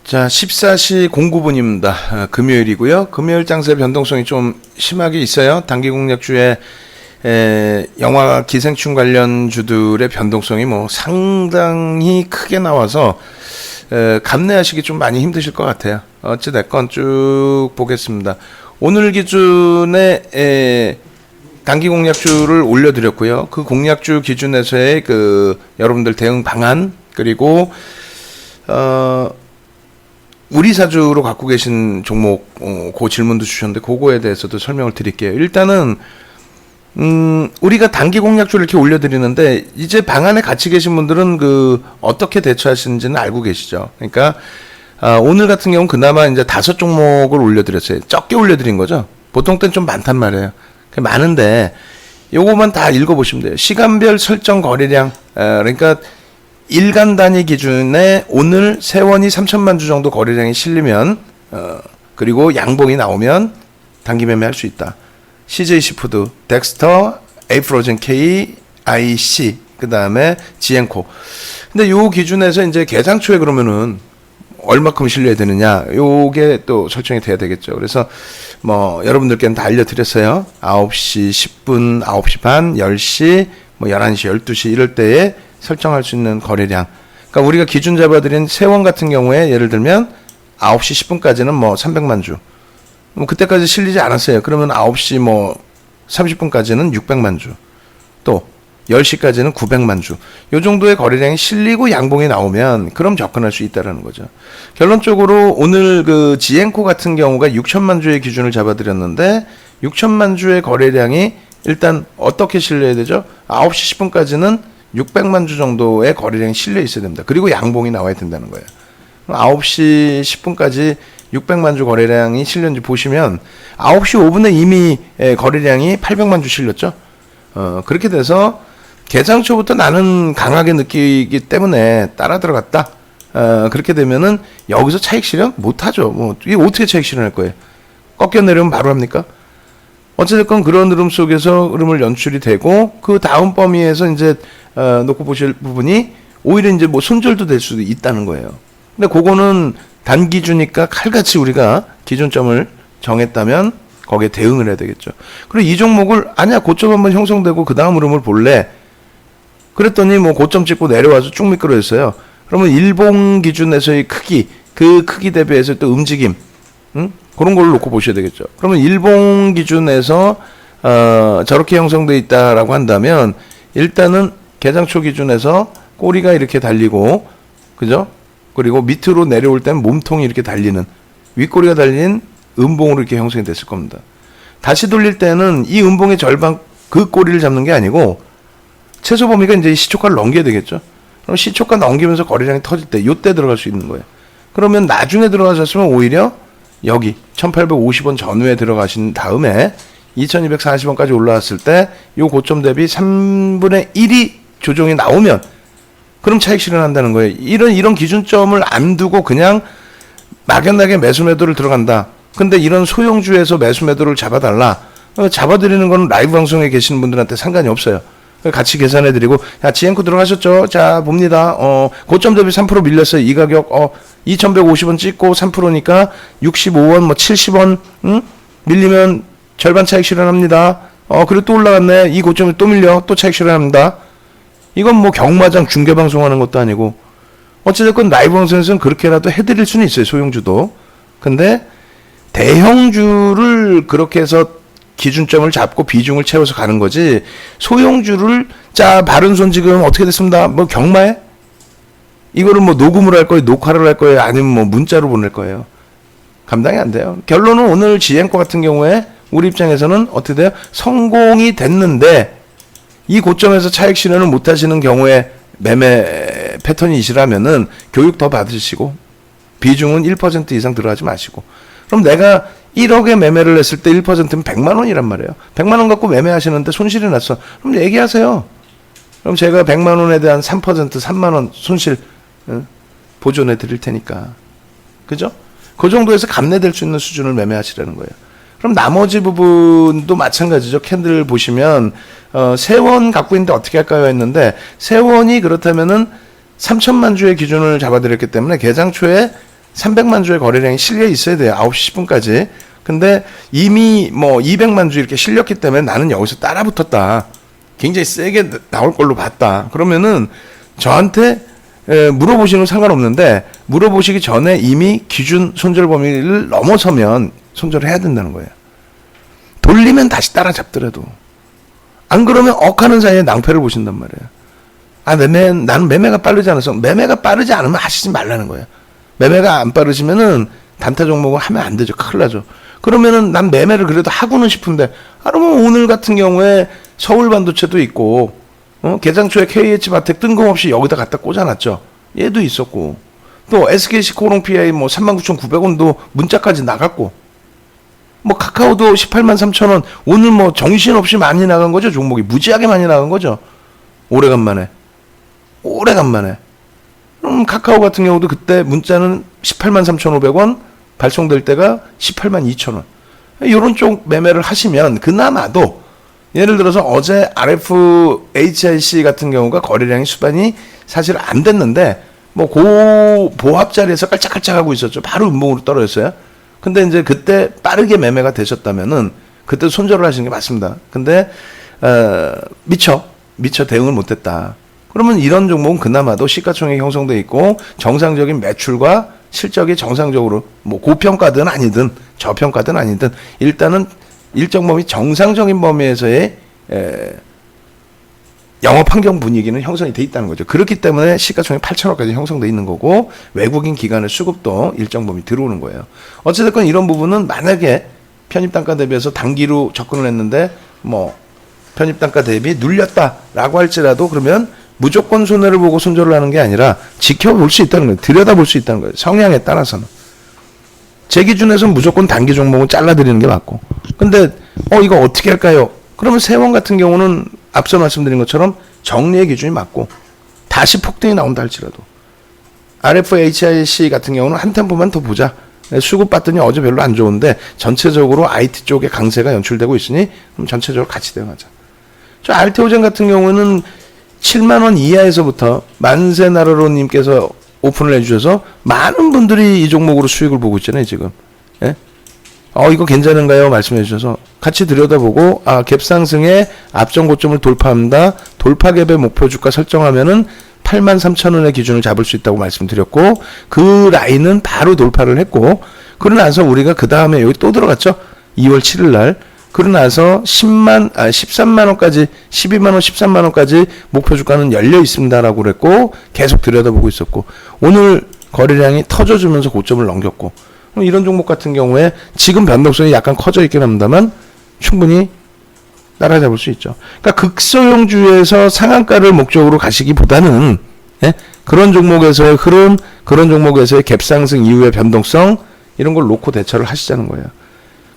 자, 14시 09분입니다. 금요일이고요. 금요일 장세 변동성이 좀 심하게 있어요. 단기 공략주에 영화 기생충 관련 주들의 변동성이 뭐 상당히 크게 나와서 감내하시기 좀 많이 힘드실 것 같아요. 어찌됐건 쭉 보겠습니다. 오늘 기준에 단기 공략주를 올려드렸고요. 그 공략주 기준에서의 여러분들 대응 방안, 그리고 우리 사주로 갖고 계신 종목, 그 질문도 주셨는데 그거에 대해서도 설명을 드릴게요. 일단은 우리가 단기 공략주를 이렇게 올려드리는데 이제 방안에 같이 계신 분들은 어떻게 대처하시는지는 알고 계시죠. 그러니까 오늘 같은 경우는 그나마 이제 5종목을 올려드렸어요. 적게 올려드린 거죠. 보통 때는 좀 많단 말이에요. 많은데 요거만 다 읽어보시면 돼요. 시간별 설정 거래량, 그러니까 일간 단위 기준에 오늘 세원이 3천만 주 정도 거래량이 실리면 그리고 양봉이 나오면 단기 매매할 수 있다. CJ 시푸드, 덱스터, 에이프로젠 K, IC, 그 다음에 지엔코. 근데 요 기준에서 이제 개장초에 그러면은 얼마큼 실려야 되느냐, 요게 또 설정이 돼야 되겠죠. 그래서 뭐 여러분들께는 다 알려드렸어요. 9시 10분, 9시 반, 10시, 뭐 11시, 12시 이럴 때에 설정할 수 있는 거래량. 그러니까 우리가 기준 잡아드린 세원 같은 경우에 예를 들면 9시 10분까지는 뭐 300만 주. 뭐 그때까지 실리지 않았어요. 그러면 9시 뭐 30분까지는 600만 주. 또 10시까지는 900만 주. 요 정도의 거래량이 실리고 양봉이 나오면 그럼 접근할 수 있다라는 거죠. 결론적으로 오늘 지엔코 같은 경우가 6천만 주의 기준을 잡아드렸는데 6천만 주의 거래량이 일단 어떻게 실려야 되죠? 9시 10분까지는 600만 주 정도의 거래량이 실려 있어야 됩니다. 그리고 양봉이 나와야 된다는 거예요. 9시 10분까지 600만 주 거래량이 실렸는지 보시면 9시 5분에 이미 거래량이 800만 주 실렸죠. 그렇게 돼서 개장초부터 나는 강하게 느끼기 때문에 따라 들어갔다. 그렇게 되면은 여기서 차익 실현 못하죠. 뭐 이게 어떻게 차익 실현할 거예요? 꺾여 내려오면 바로 합니까? 어쨌든 그런 흐름 속에서 흐름을 연출이 되고 그 다음 범위에서 이제 놓고 보실 부분이 오히려 이제 뭐 손절도 될 수도 있다는 거예요. 근데 그거는 단기주니까 칼같이 우리가 기준점을 정했다면 거기에 대응을 해야 되겠죠. 그리고 이 종목을 아니야 고점 한번 형성되고 그 다음 흐름을 볼래. 그랬더니 뭐 고점 찍고 내려와서 쭉 미끄러졌어요. 그러면 일봉 기준에서의 크기, 그 크기 대비해서 또 움직임, 그런 걸로 놓고 보셔야 되겠죠. 그러면 일봉 기준에서 저렇게 형성되어 있다라고 한다면 일단은 개장초 기준에서 꼬리가 이렇게 달리고, 그죠? 그리고 밑으로 내려올 때는 몸통이 이렇게 달리는, 윗꼬리가 달린 음봉으로 이렇게 형성이 됐을 겁니다. 다시 돌릴 때는 이 음봉의 절반 그 꼬리를 잡는 게 아니고 최소 범위가 이제 시초가를 넘겨야 되겠죠. 그럼 시초가 넘기면서 거래량이 터질 때 요때 들어갈 수 있는 거예요. 그러면 나중에 들어가셨으면 오히려 여기 1850원 전후에 들어가신 다음에 2240원까지 올라왔을 때 요 고점 대비 3분의 1이 조정이 나오면 그럼 차익 실현한다는 거예요. 이런 기준점을 안 두고 그냥 막연하게 매수 매도를 들어간다. 근데 이런 소형주에서 매수 매도를 잡아달라. 잡아드리는 건 라이브 방송에 계시는 분들한테 상관이 없어요. 같이 계산해드리고, 야, 지엔코 들어가셨죠? 자, 봅니다. 고점 대비 3% 밀렸어요. 이 가격, 2150원 찍고 3%니까 65원, 뭐 70원, 밀리면 절반 차익 실현합니다. 그리고 또 올라갔네. 이 고점에 또 밀려. 또 차익 실현합니다. 이건 뭐 경마장 중계방송하는 것도 아니고, 어찌됐건 라이브 방송에서는 그렇게라도 해드릴 수는 있어요. 소형주도. 근데 대형주를 그렇게 해서 기준점을 잡고 비중을 채워서 가는 거지, 소형주를 자 바른손 지금 어떻게 됐습니다. 뭐 경마에 이거를 뭐 녹음을 할 거예요, 녹화를 할 거예요, 아니면 뭐 문자로 보낼 거예요. 감당이 안 돼요. 결론은 오늘 지엔코 같은 경우에 우리 입장에서는 어떻게 돼요? 성공이 됐는데 이 고점에서 차익 실현을 못 하시는 경우에 매매 패턴이시라면은 교육 더 받으시고 비중은 1% 이상 들어가지 마시고, 그럼 내가 1억에 매매를 했을 때 1%면 100만 원이란 말이에요. 100만 원 갖고 매매하시는데 손실이 났어. 그럼 얘기하세요. 그럼 제가 100만 원에 대한 3%, 3만 원 손실 보존해 드릴 테니까. 그죠? 그 정도에서 감내될 수 있는 수준을 매매하시라는 거예요. 그럼 나머지 부분도 마찬가지죠. 캔들 보시면 세원 갖고 있는데 어떻게 할까요 했는데, 세원이 그렇다면은 3천만 주의 기준을 잡아드렸기 때문에 개장 초에 300만 주의 거래량이 실려 있어야 돼요. 9시 10분까지. 근데 이미 뭐 200만 주 이렇게 실렸기 때문에 나는 여기서 따라 붙었다. 굉장히 세게 나올 걸로 봤다. 그러면은 저한테 물어보시는 건 상관없는데 물어보시기 전에 이미 기준 손절 범위를 넘어서면 손절을 해야 된다는 거예요. 돌리면 다시 따라잡더라도. 안 그러면 억하는 사이에 낭패를 보신단 말이에요. 아, 나는 매매가 빠르지 않아서. 매매가 빠르지 않으면 하시지 말라는 거예요. 매매가 안 빠르시면은 단타 종목을 하면 안 되죠. 큰일 나죠. 그러면은 난 매매를 그래도 하고는 싶은데, 그러면 오늘 같은 경우에 서울 반도체도 있고, 개장 초에 KH바텍 뜬금없이 여기다 갖다 꽂아놨죠. 얘도 있었고, 또 SKC 코롱PI 뭐 39,900원도 문자까지 나갔고, 뭐 카카오도 183,000원, 오늘 뭐 정신없이 많이 나간 거죠. 종목이 무지하게 많이 나간 거죠. 오래간만에. 그럼 카카오 같은 경우도 그때 문자는 183,500원, 발송될 때가 182,000원. 이런 쪽 매매를 하시면 그나마도 예를 들어서 어제 RFHIC 같은 경우가 거래량이 수반이 사실 안 됐는데 뭐 보합 자리에서 깔짝깔짝하고 있었죠. 바로 음봉으로 떨어졌어요. 근데 이제 그때 빠르게 매매가 되셨다면은 그때 손절을 하시는 게 맞습니다. 근데 미처 대응을 못했다. 그러면 이런 종목은 그나마도 시가총액이 형성돼 있고 정상적인 매출과 실적이 정상적으로 뭐 고평가든 아니든 저평가든 아니든 일단은 일정 범위 정상적인 범위에서의 영업 환경 분위기는 형성이 돼 있다는 거죠. 그렇기 때문에 시가총액 8천억까지 형성돼 있는 거고 외국인 기관의 수급도 일정 범위 들어오는 거예요. 어찌됐건 이런 부분은 만약에 편입단가 대비해서 단기로 접근을 했는데 뭐 편입단가 대비 눌렸다라고 할지라도 그러면 무조건 손해를 보고 손절을 하는 게 아니라 지켜볼 수 있다는 거예요. 들여다볼 수 있다는 거예요. 성향에 따라서는. 제 기준에서는 무조건 단기 종목은 잘라드리는 게 맞고. 근데 이거 어떻게 할까요? 그러면 세원 같은 경우는 앞서 말씀드린 것처럼 정리의 기준이 맞고 다시 폭등이 나온다 할지라도 RFHIC 같은 경우는 한 템포만 더 보자. 수급 봤더니 어제 별로 안 좋은데 전체적으로 IT 쪽에 강세가 연출되고 있으니 그럼 전체적으로 같이 대응하자. 저 알테오젠 같은 경우는 7만원 이하에서부터 만세나라로님께서 오픈을 해주셔서 많은 분들이 이 종목으로 수익을 보고 있잖아요, 지금. 예? 이거 괜찮은가요? 말씀해 주셔서 같이 들여다보고, 갭 상승의 앞전 고점을 돌파합니다. 돌파 갭의 목표 주가 설정하면은 83,000원의 기준을 잡을 수 있다고 말씀드렸고, 그 라인은 바로 돌파를 했고, 그러고 나서 우리가 그 다음에 여기 또 들어갔죠? 2월 7일 날. 그러고 나서 13만원까지, 12만원, 13만원까지 목표 주가는 열려 있습니다라고 그랬고, 계속 들여다보고 있었고, 오늘 거래량이 터져주면서 고점을 넘겼고, 이런 종목 같은 경우에 지금 변동성이 약간 커져 있긴 합니다만, 충분히 따라잡을 수 있죠. 그러니까 극소형주에서 상한가를 목적으로 가시기보다는, 그런 종목에서의 흐름, 그런 종목에서의 갭상승 이후의 변동성, 이런 걸 놓고 대처를 하시자는 거예요.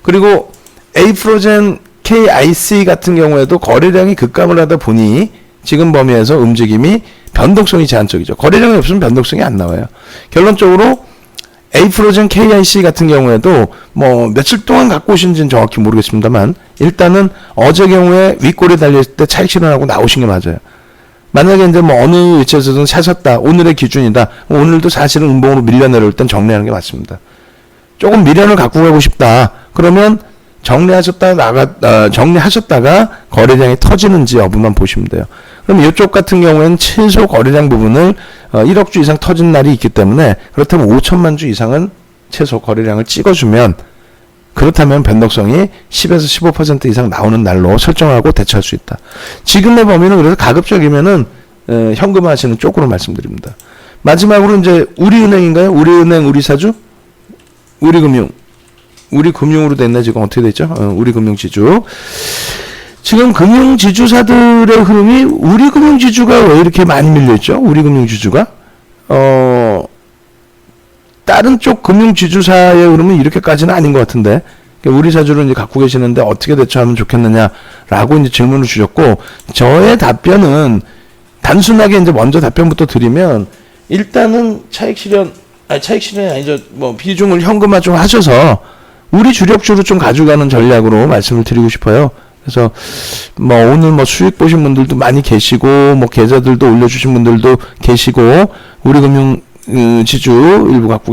그리고 에이프로젠 KIC 같은 경우에도 거래량이 급감을 하다 보니 지금 범위에서 움직임이 변동성이 제한적이죠. 거래량이 없으면 변동성이 안 나와요. 결론적으로 에이프로젠 KIC 같은 경우에도 뭐 며칠 동안 갖고 오신지는 정확히 모르겠습니다만 일단은 어제 경우에 윗골에 달렸을 때 차익 실현하고 나오신 게 맞아요. 만약에 이제 뭐 어느 위치에서든 사셨다, 오늘의 기준이다, 오늘도 사실은 음봉으로 밀려내려올 땐 정리하는 게 맞습니다. 조금 미련을 갖고 가고 싶다. 그러면 정리하셨다가 거래량이 터지는지 여부만 보시면 돼요. 그럼 이쪽 같은 경우에는 최소 거래량 부분을 1억 주 이상 터진 날이 있기 때문에 그렇다면 5천만 주 이상은 최소 거래량을 찍어주면 그렇다면 변동성이 10에서 15% 이상 나오는 날로 설정하고 대처할 수 있다. 지금의 범위는 그래서 가급적이면은 현금화하시는 쪽으로 말씀드립니다. 마지막으로 이제 우리은행인가요? 우리은행, 우리사주? 우리금융. 우리금융으로 됐네. 지금 어떻게 됐죠? 우리금융지주. 지금 금융지주사들의 흐름이 우리금융지주가 왜 이렇게 많이 밀려있죠? 우리금융지주가? 다른 쪽 금융지주사의 흐름은 이렇게까지는 아닌 것 같은데, 우리사주를 이제 갖고 계시는데 어떻게 대처하면 좋겠느냐라고 이제 질문을 주셨고, 저의 답변은 단순하게 이제 먼저 답변부터 드리면, 일단은 차익실현이 아니죠. 뭐 비중을 현금화 좀 하셔서, 우리 주력주로 좀 가져가는 전략으로 말씀을 드리고 싶어요. 그래서 뭐 오늘 뭐 수익 보신 분들도 많이 계시고 뭐 계좌들도 올려주신 분들도 계시고 우리금융 지주 일부 갖고